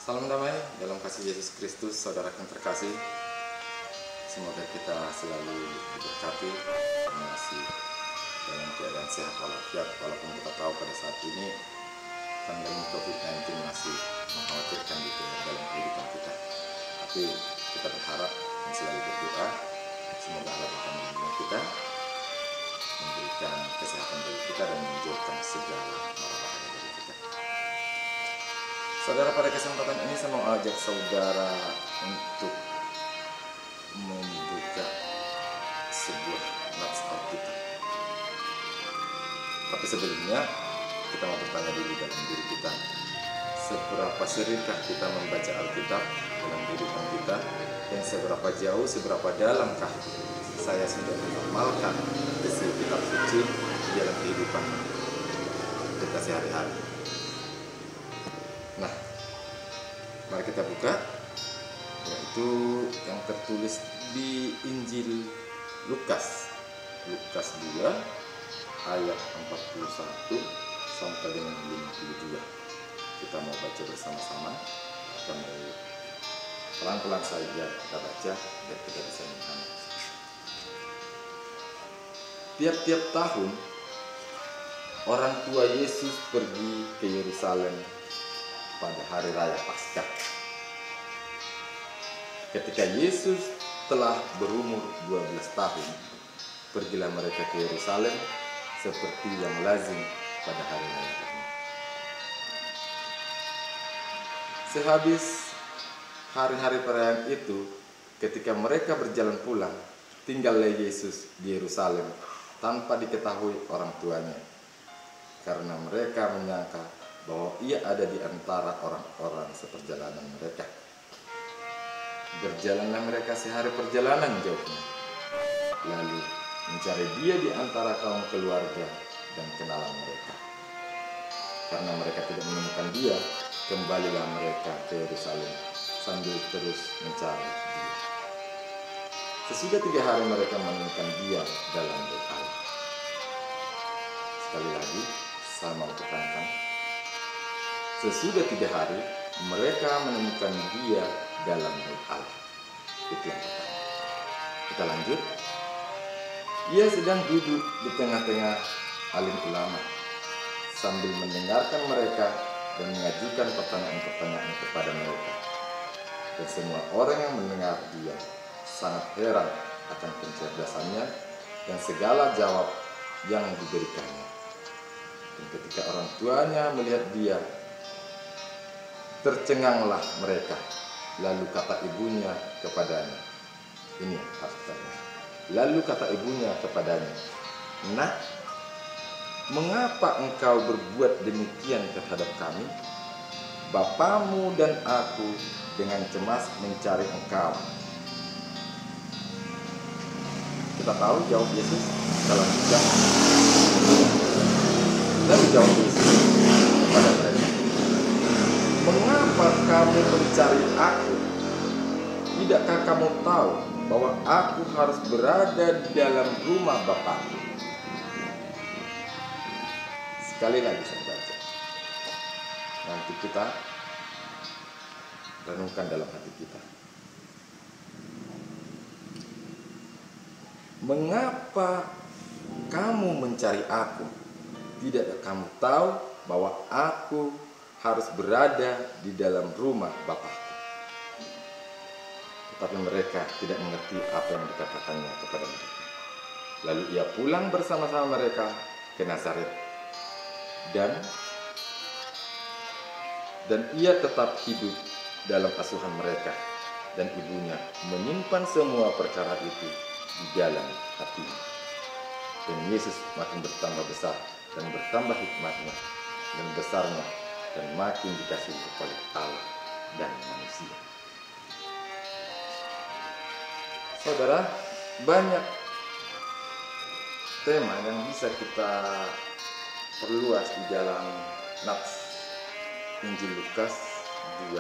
Salam damai dalam kasih Yesus Kristus, saudara yang terkasih. Semoga kita selalu diberkati, masih dalam keadaan sehat walafiat, walaupun kita tahu pada saat ini pandemi COVID-19 masih mengkhawatirkan gitu dalam kehidupan kita. Tapi kita berharap dan selalu berdoa, semoga Allah akan melindungi kita, memberikan kesehatan bagi kita dan menjauhkan segala mara bahaya dari kita. Saudara, pada kesempatan ini saya mau ajak saudara untuk membuka sebuah nats Alkitab. Tapi sebelumnya kita mau bertanya dulu dalam diri kita, seberapa seringkah kita membaca Alkitab dalam kehidupan kita, dan seberapa jauh, seberapa dalamkah saya sudah mengamalkan isi kitab suci di dalam kehidupan kita sehari-hari. Nah, mari kita buka, yaitu yang tertulis di Injil Lukas 2 ayat 41 sampai dengan 52. Kita mau baca bersama-sama. Kita mau pelan-pelan saja kita baca biar kita bisa memahami. Tiap-tiap tahun orang tua Yesus pergi ke Yerusalem pada hari raya Paskah. Ketika Yesus telah berumur 12 tahun, pergilah mereka ke Yerusalem seperti yang lazim pada hari raya ini. Sehabis hari-hari perayaan itu, ketika mereka berjalan pulang, tinggallah Yesus di Yerusalem tanpa diketahui orang tuanya, karena mereka menyangka bahwa ia ada di antara orang-orang seperjalanan mereka. Berjalanlah mereka sehari perjalanan jauhnya, lalu mencari dia di antara kaum keluarga dan kenalan mereka. Karena mereka tidak menemukan dia, kembalilah mereka ke Yerusalem sambil terus mencari dia. Sesudah 3 hari mereka menemukan dia dalam bait Allah. Sekali lagi, saya mau tekankan, sesudah 3 hari mereka menemukan dia dalam bait Allah. Itu yang pertama. Kita lanjut. Ia sedang duduk di tengah-tengah alim ulama sambil mendengarkan mereka dan mengajukan pertanyaan-pertanyaan kepada mereka. Dan semua orang yang mendengar dia sangat heran akan kecerdasannya dan segala jawab yang diberikannya. Dan ketika orang tuanya melihat dia, tercenganglah mereka. Lalu kata ibunya kepadanya, ini harus kita lihat. Lalu kata ibunya kepadanya, "Nak, mengapa engkau berbuat demikian terhadap kami? Bapamu dan aku dengan cemas mencari engkau." Kita tahu jawab Yesus dalam hujang. Lalu jawab Yesus kepada mereka, "Mengapa kamu mencari aku? Tidakkah kamu tahu bahwa aku harus berada di dalam rumah Bapakku?" Sekali lagi saya baca. Nanti kita renungkan dalam hati kita. Mengapa kamu mencari aku? Tidakkah kamu tahu bahwa aku harus berada di dalam rumah Bapakku? Tetapi mereka tidak mengerti apa yang dikatakannya kepada mereka. Lalu ia pulang bersama-sama mereka ke Nazaret. Dan ia tetap hidup dalam asuhan mereka, dan ibunya menyimpan semua perkara itu di dalam hatinya. Dan Yesus makin bertambah besar dan bertambah hikmatnya dan besarnya, dan makin dikasihi oleh Allah dan manusia. Saudara, banyak tema yang bisa kita perluas di dalam nats Injil Lukas 2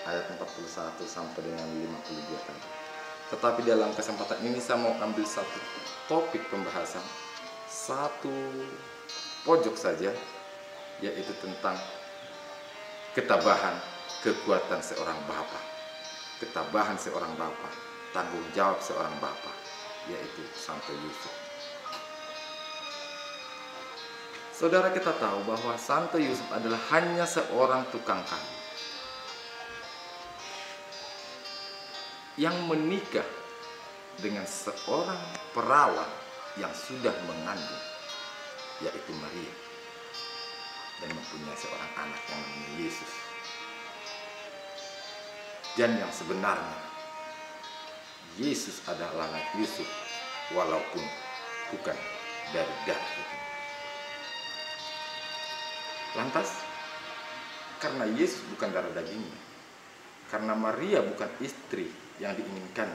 ayat 41 sampai dengan 52 tadi. Tetapi dalam kesempatan ini saya mau ambil satu topik pembahasan, satu pojok saja, yaitu tentang ketabahan kekuatan seorang bapa, ketabahan seorang bapa, tanggung jawab seorang bapa, yaitu Santo Yusuf. Saudara, kita tahu bahwa Santo Yusuf adalah hanya seorang tukang kayu yang menikah dengan seorang perawan yang sudah mengandung, yaitu Maria, dan mempunyai seorang anak yang namanya Yesus. Dan yang sebenarnya Yesus adalah anak Yusuf, walaupun bukan dari darah itu. Lantas, karena Yesus bukan darah dagingnya, karena Maria bukan istri yang diinginkan,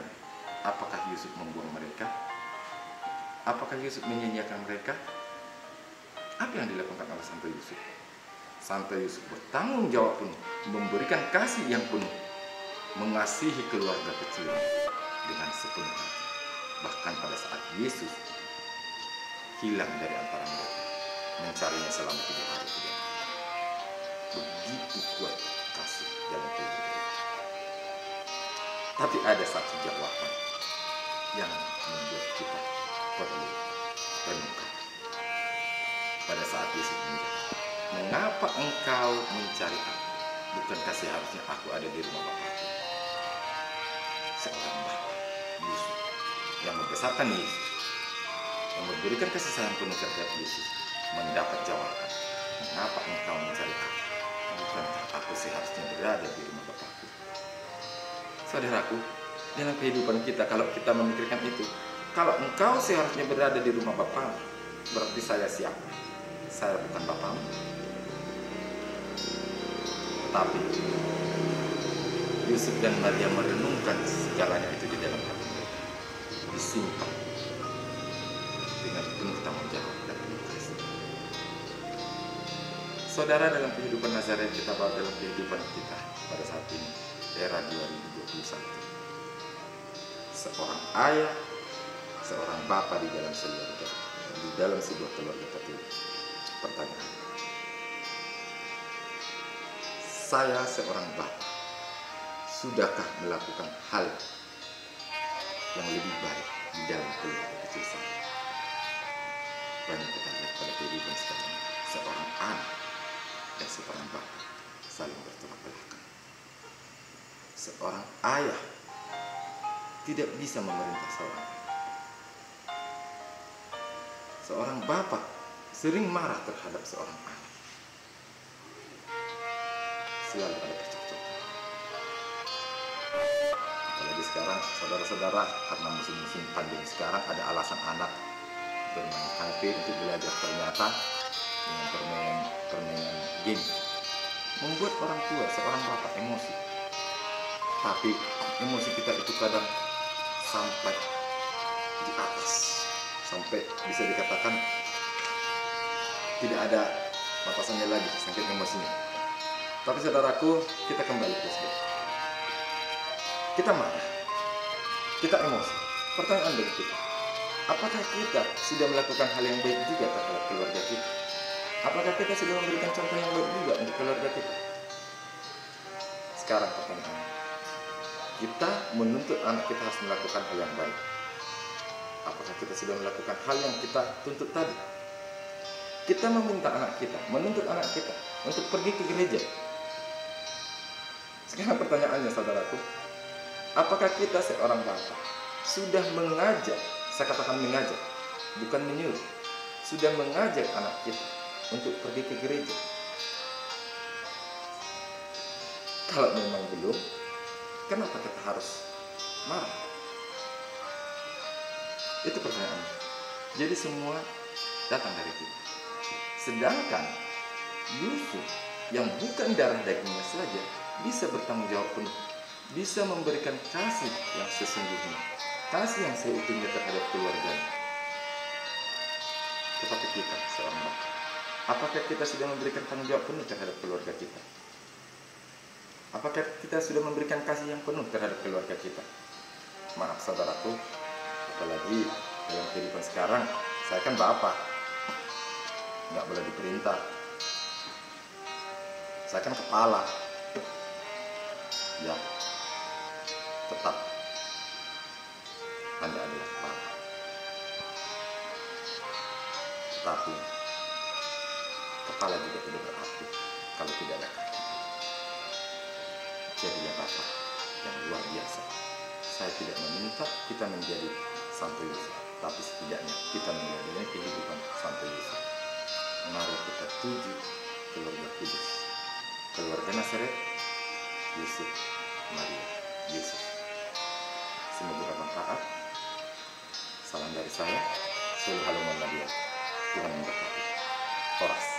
apakah Yusuf membuang mereka? Apakah Yusuf menyia-nyiakan mereka? Apa yang dilakukan oleh Santo Yusuf? Santo Yusuf bertanggung jawab penuh, memberikan kasih yang penuh, mengasihi keluarga kecil dengan sepenuh hati. Bahkan pada saat Yesus hilang dari antara mereka, mencarinya selama 3 hari 3 malam. Begitu kuat kasih dalam keluarga itu. Tapi ada satu jawaban yang membuat kita perlu renungkan. Pada saat Yesus menjawab, "Mengapa engkau mencari aku? Bukankah seharusnya aku ada di rumah Bapakku?" Seorang bapa, Yusuf, yang membesarkan Yesus, yang memberikan kasih sayang penuh terhadap Yesus, mendapat jawaban, "Mengapa engkau mencari aku? Bukankah aku seharusnya berada di rumah Bapakku?" Saudaraku, dalam kehidupan kita, kalau kita memikirkan itu, kalau engkau seharusnya berada di rumah Bapamu, berarti saya siapa? Saya bukan Bapamu. Tetapi Yusuf dan Maria merenungkan segalanya itu di dalam hati mereka, disimpan dengan penuh tanggung jawab dan penuh kasih. Saudara, dalam kehidupan Nazaret kita, bawa dalam kehidupan kita pada saat ini, era 2021, seorang ayah, seorang bapa di dalam keluarga, di dalam sebuah keluarga kecil. Pertanyaan, saya seorang bapa, sudahkah melakukan hal yang lebih baik di dalam keluarga kecil saya? Banyak kita lihat pada kehidupan sekarang, seorang anak dan seorang bapa saling bertolak belakang. Seorang ayah tidak bisa memerintah seorang anak. Seorang bapa sering marah terhadap seorang anak. Selalu ada percekcokan. Apalagi sekarang, saudara-saudara, karena musim-musim pandemi sekarang, ada alasan anak bermain HP untuk belajar, ternyata dengan permainan game membuat orang tua, seorang bapak emosi. Tapi emosi kita itu kadang sampai di atas, sampai bisa dikatakan tidak ada batasannya lagi saking emosinya. Tapi saudaraku, kita kembali ke sini. Kita marah, kita emosi. Pertanyaan bagi kita, apakah kita sudah melakukan hal yang baik juga terhadap keluarga kita? Apakah kita sudah memberikan contoh yang baik juga untuk keluarga kita? Sekarang pertanyaannya, kita menuntut anak kita harus melakukan hal yang baik. Apakah kita sudah melakukan hal yang kita tuntut tadi? Kita meminta anak kita, menuntut anak kita untuk pergi ke gereja. Sekarang pertanyaannya, saudaraku, apakah kita seorang bapak sudah mengajak, saya katakan mengajak, bukan menyuruh, sudah mengajak anak kita untuk pergi ke gereja? Kalau memang belum, kenapa kita harus marah? Itu pertanyaannya. Jadi semua datang dari kita. Sedangkan Yusuf yang bukan darah dagingnya saja bisa bertanggung jawab penuh, bisa memberikan kasih yang sesungguhnya, kasih yang seutuhnya terhadap keluarganya. Tetapi kita seorang bapak, apakah kita sudah memberikan tanggung jawab penuh terhadap keluarga kita? Apakah kita sudah memberikan kasih yang penuh terhadap keluarga kita? Maaf saudaraku, apalagi dalam kehidupan sekarang, saya kan bapak, nggak boleh diperintah. Saya kan kepala, Ya, tetap Anda adalah kepala. Tetapi kepala juga tidak berarti kalau tidak ada kaki. Jadilah Bapak yang luar biasa. Saya tidak meminta kita menjadi Santo Yusuf, tapi setidaknya kita menjalani kehidupan Santo Yusuf. Mari kita tuju keluarga kudus, keluarga Nazaret, Yusuf, Maria, Yesus. Semoga bermanfaat. Salam dari saya, Selu Haloman Nadia. Tuhan memberkati. Horas.